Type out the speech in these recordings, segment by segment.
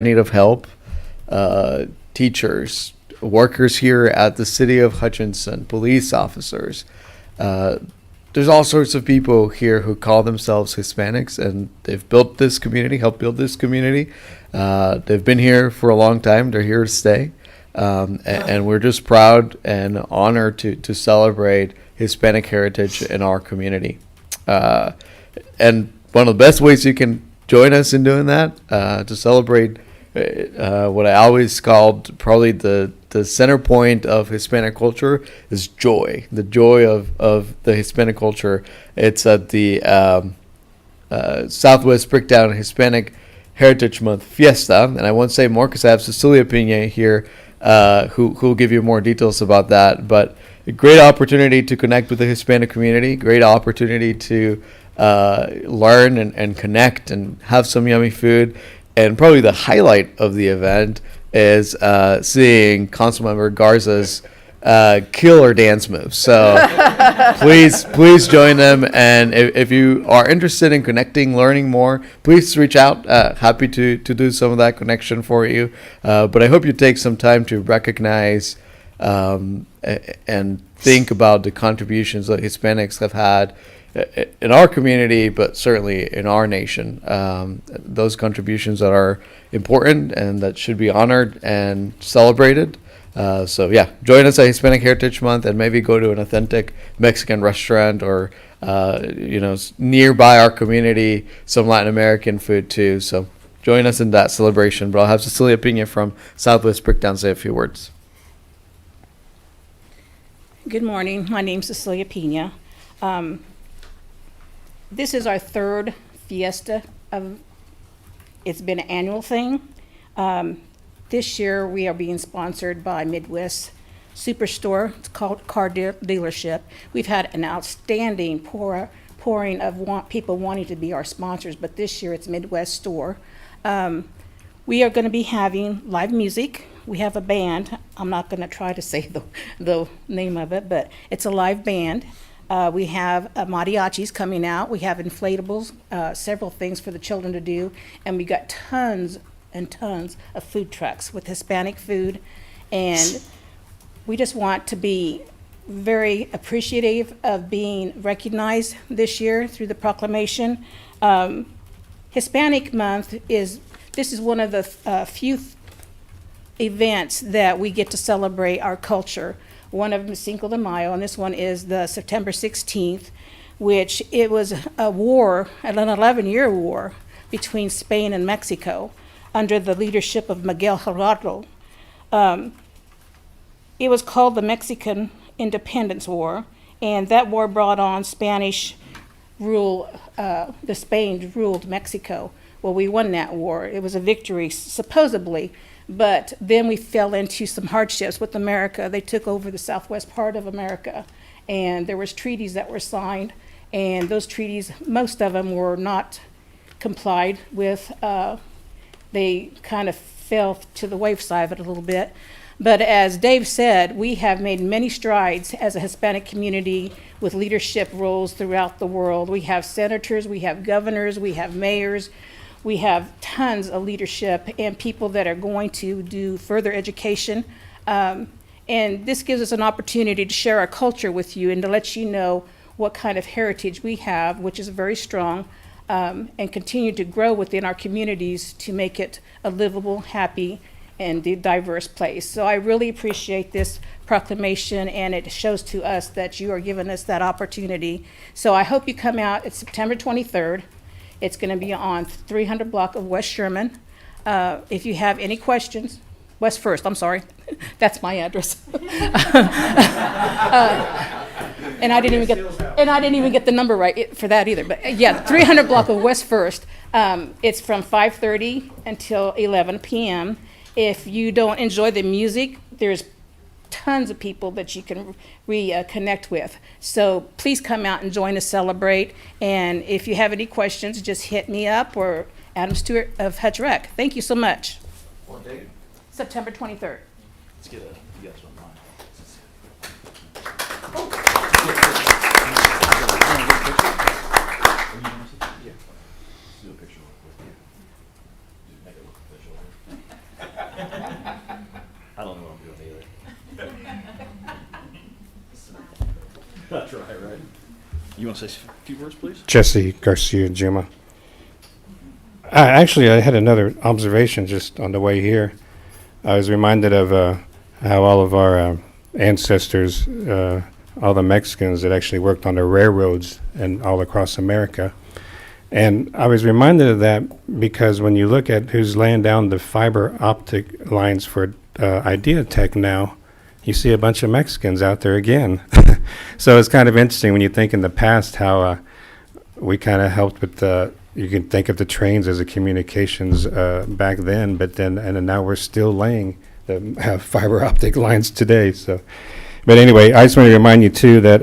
need of help, teachers, workers here at the city of Hutchinson, police officers. Uh, there's all sorts of people here who call themselves Hispanics, and they've built this community, helped build this community. They've been here for a long time. They're here to stay. And we're just proud and honored to celebrate Hispanic heritage in our community. And one of the best ways you can join us in doing that, to celebrate what I always called probably the center point of Hispanic culture is joy. The joy of the Hispanic culture. It's at the Southwest Bricktown Hispanic Heritage Month Fiesta. And I won't say more because I have Cecilia Pina here, who will give you more details about that. But a great opportunity to connect with the Hispanic community, great opportunity to learn and connect and have some yummy food. And probably the highlight of the event is seeing Councilmember Garza's killer dance moves. So please join them. And if you are interested in connecting, learning more, please reach out. Happy to do some of that connection for you. But I hope you take some time to recognize and think about the contributions that Hispanics have had in our community, but certainly in our nation. Those contributions that are important and that should be honored and celebrated. So yeah, join us at Hispanic Heritage Month and maybe go to an authentic Mexican restaurant or nearby our community, some Latin American food too. So join us in that celebration. But I'll have Cecilia Pina from Southwest Bricktown say a few words. Good morning. My name's Cecilia Pina. This is our third fiesta. It's been an annual thing. This year we are being sponsored by Midwest Superstore. It's called Car Dealership. We've had an outstanding pouring of people wanting to be our sponsors, but this year it's Midwest Store. We are going to be having live music. We have a band. I'm not going to try to say the name of it, but it's a live band. We have mariachis coming out. We have inflatables, several things for the children to do. And we got tons and tons of food trucks with Hispanic food. And we just want to be very appreciative of being recognized this year through the proclamation. Hispanic Month this is one of the few events that we get to celebrate our culture. One of them is Cinco de Mayo, and this one is the September 16th, which it was a war, an 11-year war between Spain and Mexico under the leadership of Miguel Hidalgo. It was called the Mexican Independence War, and that war brought on Spanish rule. The Spain ruled Mexico. Well, we won that war. It was a victory, supposedly. But then we fell into some hardships with America. They took over the southwest part of America, and there was treaties that were signed, and those treaties, most of them were not complied with. They kind of fell to the wayside a little bit. But as Dave said, we have made many strides as a Hispanic community with leadership roles throughout the world. We have senators, we have governors, we have mayors. We have tons of leadership and people that are going to do further education. And this gives us an opportunity to share our culture with you and to let you know what kind of heritage we have, which is very strong, and continue to grow within our communities to make it a livable, happy, and diverse place. So I really appreciate this proclamation, and it shows to us that you are giving us that opportunity. So I hope you come out. It's September 23rd. It's going to be on 300 block of West Sherman. If you have any questions, West First, I'm sorry. That's my address. And I didn't even get the number right for that either. But yeah, 300 block of West First. It's from 5:30 until 11 p.m. If you don't enjoy the music, there's tons of people that you can connect with. So please come out and join us, celebrate. And if you have any questions, just hit me up or Adam Stewart of Hutch Rec. Thank you so much. What date? September 23rd. Let's get a yes on mine. Yeah. Do a picture real quick. Just make it look official. That's right. You want to say a few words, please? Jesse Garcia Juma. Actually, I had another observation just on the way here. I was reminded of how all of our ancestors, all the Mexicans that actually worked on the railroads and all across America. And I was reminded of that because when you look at who's laying down the fiber optic lines for Idea Tech now, you see a bunch of Mexicans out there again. So it's kind of interesting when you think in the past how we kind of helped with you can think of the trains as a communications back then, but then now we're still laying the fiber optic lines today. So, but anyway, I just want to remind you too that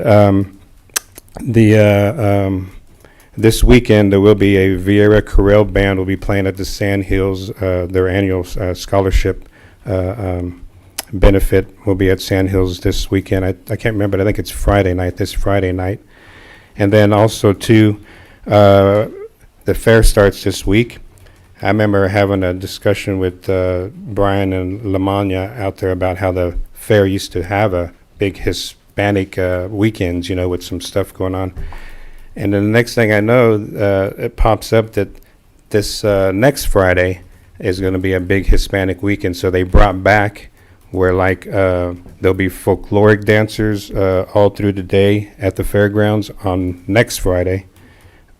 this weekend there will be a Vieira Corral band will be playing at the Sand Hills. Their annual scholarship benefit will be at Sand Hills this weekend. I can't remember, but I think it's this Friday night. And then also too, the fair starts this week. I remember having a discussion with Brian and Lamagna out there about how the fair used to have a big Hispanic weekends, with some stuff going on. And then the next thing I know, it pops up that this next Friday is going to be a big Hispanic weekend. So they brought back where there'll be folkloric dancers all through the day at the fairgrounds on next Friday.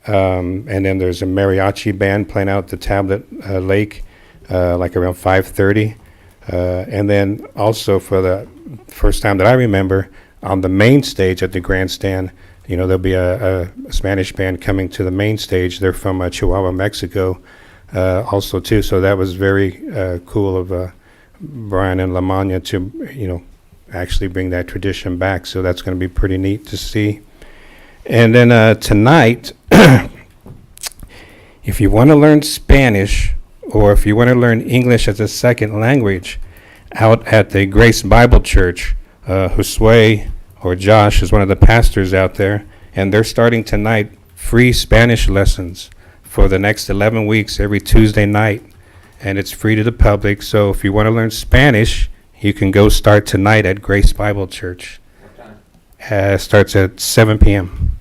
And then there's a mariachi band playing out at the Tablet Lake around 5:30. And then also for the first time that I remember, on the main stage at the grandstand, there'll be a Spanish band coming to the main stage. They're from Chihuahua, Mexico, also too. So that was very cool of Brian and Lamagna to, actually bring that tradition back. So that's going to be pretty neat to see. And then tonight, if you want to learn Spanish or if you want to learn English as a second language, out at the Grace Bible Church, Josue or Josh is one of the pastors out there, and they're starting tonight free Spanish lessons for the next 11 weeks every Tuesday night, and it's free to the public. So if you want to learn Spanish, you can go start tonight at Grace Bible Church. Starts at 7 p.m.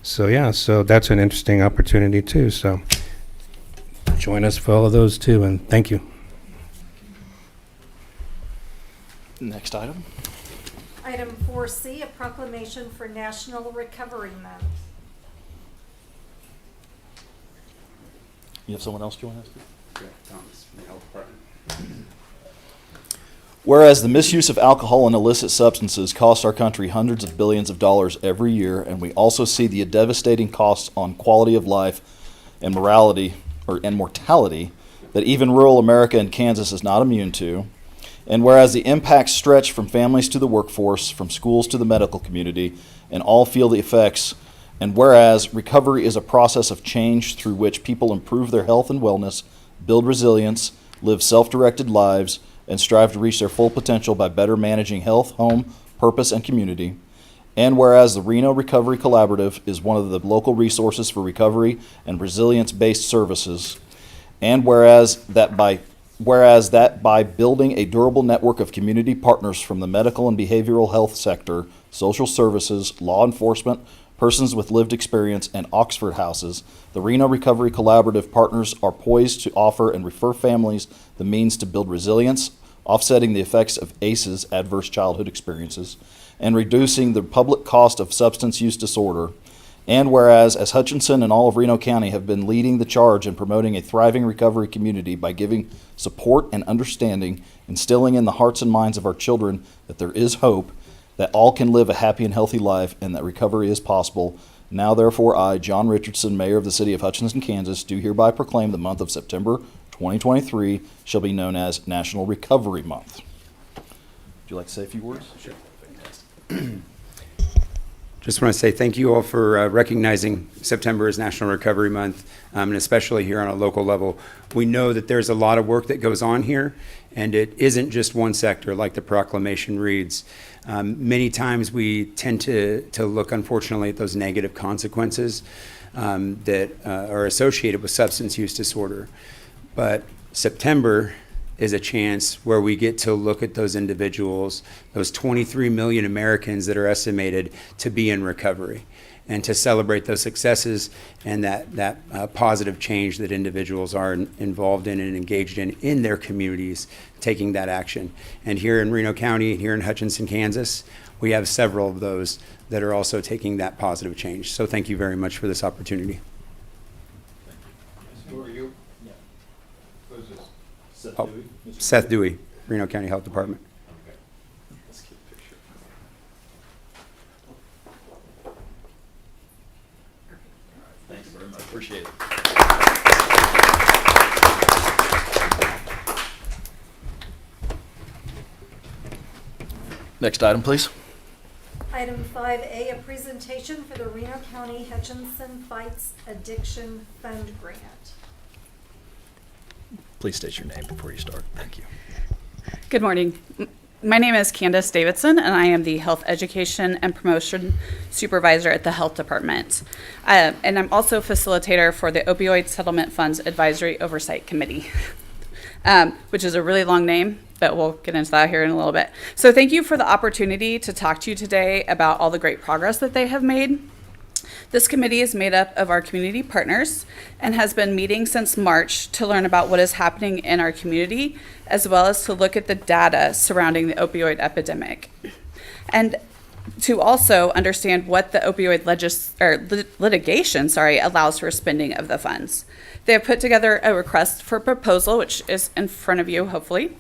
So that's an interesting opportunity too. So join us for all of those too, and thank you. Next item. Item 4C, a proclamation for National Recovery Month. You have someone else join us? Whereas the misuse of alcohol and illicit substances costs our country hundreds of billions of dollars every year, and we also see the devastating costs on quality of life and mortality that even rural America and Kansas is not immune to. And whereas the impacts stretch from families to the workforce, from schools to the medical community, and all feel the effects, and whereas recovery is a process of change through which people improve their health and wellness, build resilience, live self-directed lives, and strive to reach their full potential by better managing health, home, purpose, and community. And whereas the Reno Recovery Collaborative is one of the local resources for recovery and resilience-based services, and whereas that by building a durable network of community partners from the medical and behavioral health sector, social services, law enforcement, persons with lived experience, and Oxford houses, the Reno Recovery Collaborative partners are poised to offer and refer families the means to build resilience, offsetting the effects of ACEs, adverse childhood experiences, and reducing the public cost of substance use disorder. And whereas, as Hutchinson and all of Reno County have been leading the charge in promoting a thriving recovery community by giving support and understanding, instilling in the hearts and minds of our children that there is hope, that all can live a happy and healthy life, and that recovery is possible. Now, therefore, I, John Richardson, Mayor of the City of Hutchinson, Kansas, do hereby proclaim the month of September 2023 shall be known as National Recovery Month. Would you like to say a few words? Sure. Just want to say thank you all for recognizing September as National Recovery Month, and especially here on a local level. We know that there's a lot of work that goes on here, and it isn't just one sector like the proclamation reads. Many times we tend to look, unfortunately, at those negative consequences that are associated with substance use disorder. But September is a chance where we get to look at those individuals, those 23 million Americans that are estimated to be in recovery, and to celebrate those successes and that positive change that individuals are involved in and engaged in their communities, taking that action. And here in Reno County, here in Hutchinson, Kansas, we have several of those that are also taking that positive change. So thank you very much for this opportunity. Who are you? Who's this? Oh, Seth Dewey, Reno County Health Department. Let's get a picture. Thank you very much. Appreciate it. Next item, please. Item 5A, a presentation for the Reno County Hutchinson Fights Addiction Fund Grant. Please state your name before you start. Thank you. Good morning. My name is Candace Davidson, and I am the Health Education and Promotion Supervisor at the Health Department. And I'm also facilitator for the Opioid Settlement Funds Advisory Oversight Committee, which is a really long name, but we'll get into that here in a little bit. So thank you for the opportunity to talk to you today about all the great progress that they have made. This committee is made up of our community partners and has been meeting since March to learn about what is happening in our community, as well as to look at the data surrounding the opioid epidemic, and to also understand what the opioid litigation allows for spending of the funds. They have put together a request for proposal, which is in front of you, hopefully,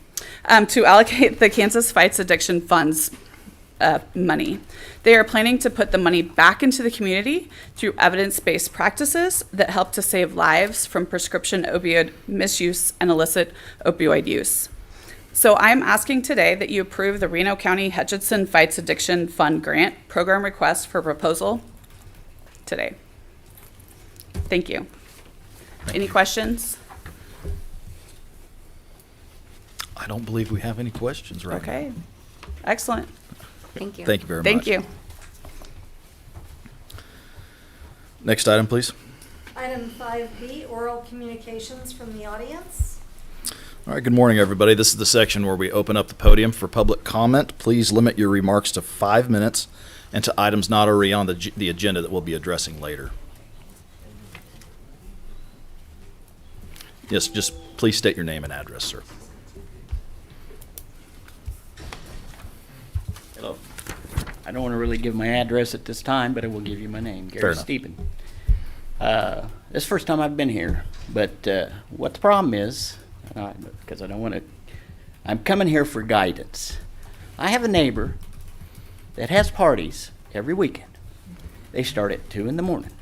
to allocate the Kansas Fights Addiction Funds money. They are planning to put the money back into the community through evidence-based practices that help to save lives from prescription opioid misuse and illicit opioid use. So I'm asking today that you approve the Reno County Hutchinson Fights Addiction Fund Grant Program request for proposal today. Thank you. Any questions? I don't believe we have any questions right now. Okay, excellent. Thank you. Thank you very much. Thank you. Next item, please. Item 5B, oral communications from the audience. All right, good morning, everybody. This is the section where we open up the podium for public comment. Please limit your remarks to 5 minutes and to items not already on the agenda that we'll be addressing later. Yes, just please state your name and address, sir. Hello. I don't want to really give my address at this time, but I will give you my name, Fair Gary enough. Stephen. This is the first time I've been here, but what the problem is, because I don't want to, I'm coming here for guidance. I have a neighbor that has parties every weekend. They start at 2 in the morning.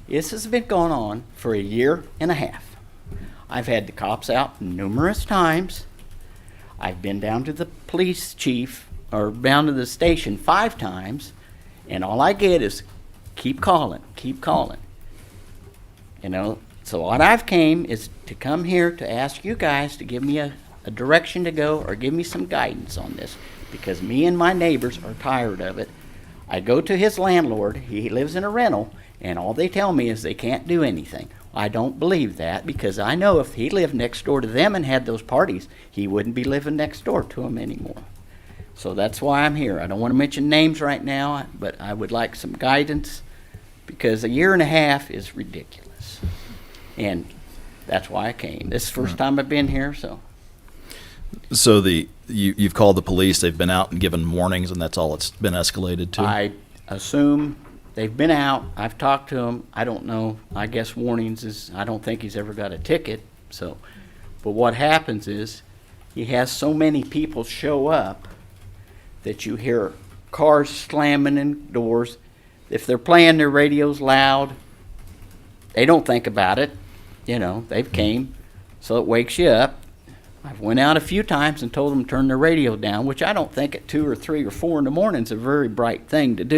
This has been going on for a year and a half. I've had the cops out numerous times. I've been down to the police chief, or down to the station 5 times, and all I get is keep calling, keep calling. You know, so what I've came is to come here to ask you guys to give me a direction to go or give me some guidance on this, because me and my neighbors are tired of it. I go to his landlord, he lives in a rental, and all they tell me is they can't do anything. I don't believe that, because I know if he lived next door to them and had those parties, he wouldn't be living next door to them anymore. So that's why I'm here. I don't want to mention names right now, but I would like some guidance, because a year and a half is ridiculous. And that's why I came. This is the first time I've been here, so. So you've called the police, they've been out and given warnings, and that's all it's been escalated to? I assume they've been out. I've talked to them. I don't know. I guess warnings is, I don't think he's ever got a ticket. So, but what happens is he has so many people show up that you hear cars slamming in doors. If they're playing their radios loud, they don't think about it. You know, they've came, so it wakes you up. I've went out a few times and told them to turn their radio down, which I don't think at 2 or 3 or 4 in the morning is a very bright thing to do.